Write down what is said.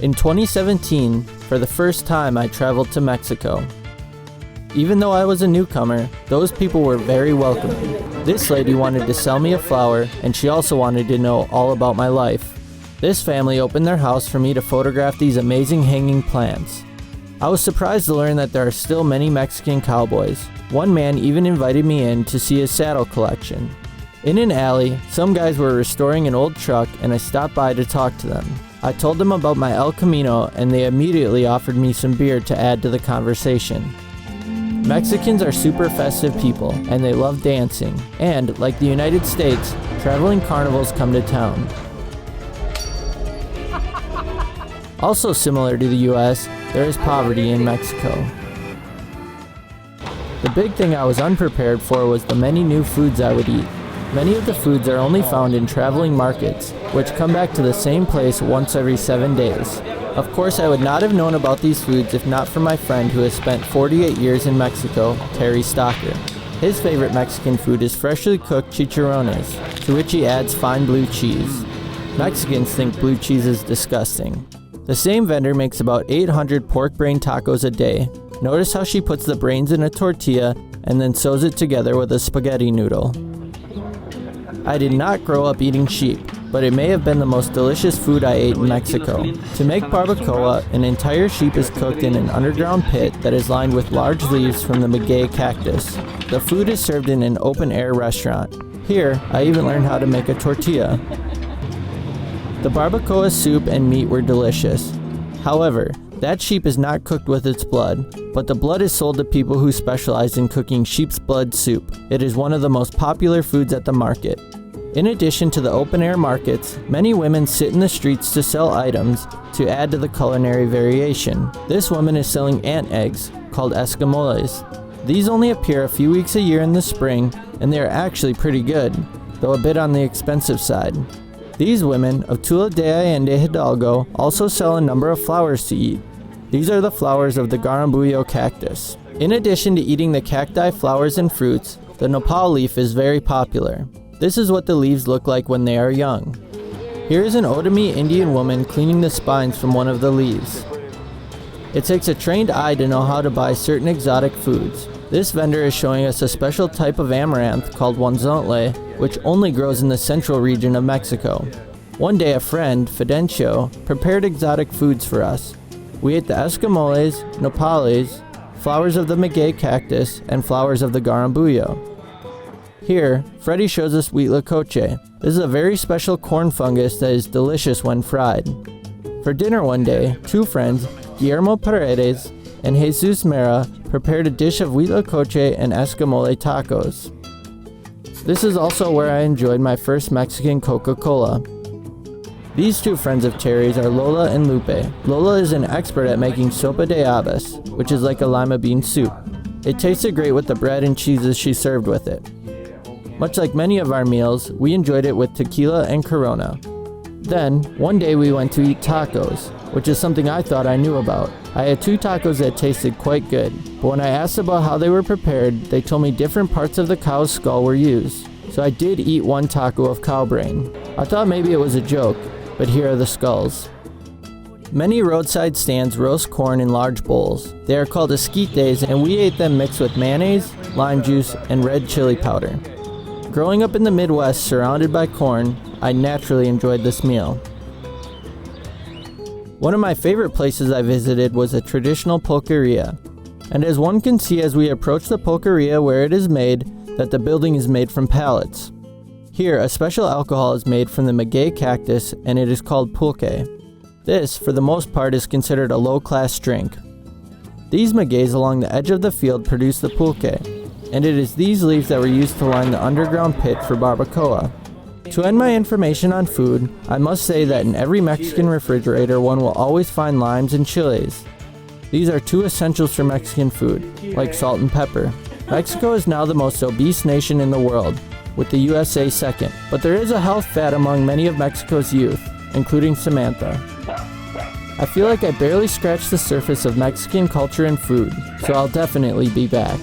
In 2017, for the first time I traveled to Mexico. Even though I was a newcomer, those people were very welcoming. This lady wanted to sell me a flower, and she also wanted to know all about my life. This family opened their house for me to photograph these amazing hanging plants. I was surprised to learn that there are still many Mexican cowboys. One man even invited me in to see his saddle collection. In an alley, some guys were restoring an old truck, and I stopped by to talk to them. I told them about my El Camino, and they immediately offered me some beer to add to the conversation. Mexicans are super festive people, and they love dancing, and, like the United States, traveling carnivals come to town. Also similar to the US, there is poverty in Mexico. The big thing I was unprepared for was the many new foods I would eat. Many of the foods are only found in traveling markets, which come back to the same place once every 7 days. Of course, I would not have known about these foods if not for my friend who has spent 48 years in Mexico, Terry Stocker. His favorite Mexican food is freshly cooked chicharrones, to which he adds fine blue cheese. Mexicans think blue cheese is disgusting. The same vendor makes about 800 pork brain tacos a day. Notice how she puts the brains in a tortilla and then sews it together with a spaghetti noodle. I did not grow up eating sheep, but it may have been the most delicious food I ate in Mexico. To make barbacoa, an entire sheep is cooked in an underground pit that is lined with large leaves from the maguey cactus. The food is served in an open-air restaurant. Here, I even learned how to make a tortilla. The barbacoa soup and meat were delicious. However, that sheep is not cooked with its blood, but the blood is sold to people who specialize in cooking sheep's blood soup. It is one of the most popular foods at the market. In addition to the open-air markets, many women sit in the streets to sell items to add to the culinary variation. This woman is selling ant eggs, called escamoles. These only appear a few weeks a year in the spring, and they are actually pretty good, though a bit on the expensive side. These women of Tula De Allende, Hidalgo, also sell a number of flowers to eat. These are the flowers of the garambullo cactus. In addition to eating the cacti flowers and fruits, the nopal leaf is very popular. This is what the leaves look like when they are young. Here is an Otomi Indian woman cleaning the spines from one of the leaves. It takes a trained eye to know how to buy certain exotic foods. This vendor is showing us a special type of amaranth called guanzontle, which only grows in the central region of Mexico. One day a friend, Fidencio, prepared exotic foods for us. We ate the escamoles, nopales, flowers of the maguey cactus, and flowers of the garambullo. Here, Freddy shows us huitlacoche. This is a very special corn fungus that is delicious when fried. For dinner one day, two friends, Guillermo Paredes and Jesus Mera, prepared a dish of huitlacoche and escamole tacos. This is also where I enjoyed my first Mexican Coca-Cola. These two friends of Terry's are Lola and Lupe. Lola is an expert at making sopa de habas, which is like a lima bean soup. It tasted great with the bread and cheeses she served with it. Much like many of our meals, we enjoyed it with tequila and Corona. Then, one day we went to eat tacos, which is something I thought I knew about. I had 2 tacos that tasted quite good, but when I asked about how they were prepared, they told me different parts of the cow's skull were used. So I did eat 1 taco of cow brain. I thought maybe it was a joke, but here are the skulls. Many roadside stands roast corn in large bowls. They are called esquites, and we ate them mixed with mayonnaise, lime juice, and red chili powder. Growing up in the Midwest surrounded by corn, I naturally enjoyed this meal. One of my favorite places I visited was a traditional pulqueria, and as one can see as we approach the pulqueria where it is made, that the building is made from pallets. Here, a special alcohol is made from the maguey cactus, and it is called pulque. This, for the most part, is considered a low-class drink. These magueys along the edge of the field produce the pulque, and it is these leaves that were used to line the underground pit for barbacoa. To end my information on food, I must say that in every Mexican refrigerator one will always find limes and chiles. These are 2 essentials for Mexican food, like salt and pepper. Mexico is now the most obese nation in the world, with the USA second, but there is a health fad among many of Mexico's youth, including Samantha. I feel like I barely scratched the surface of Mexican culture and food, so I'll definitely be back.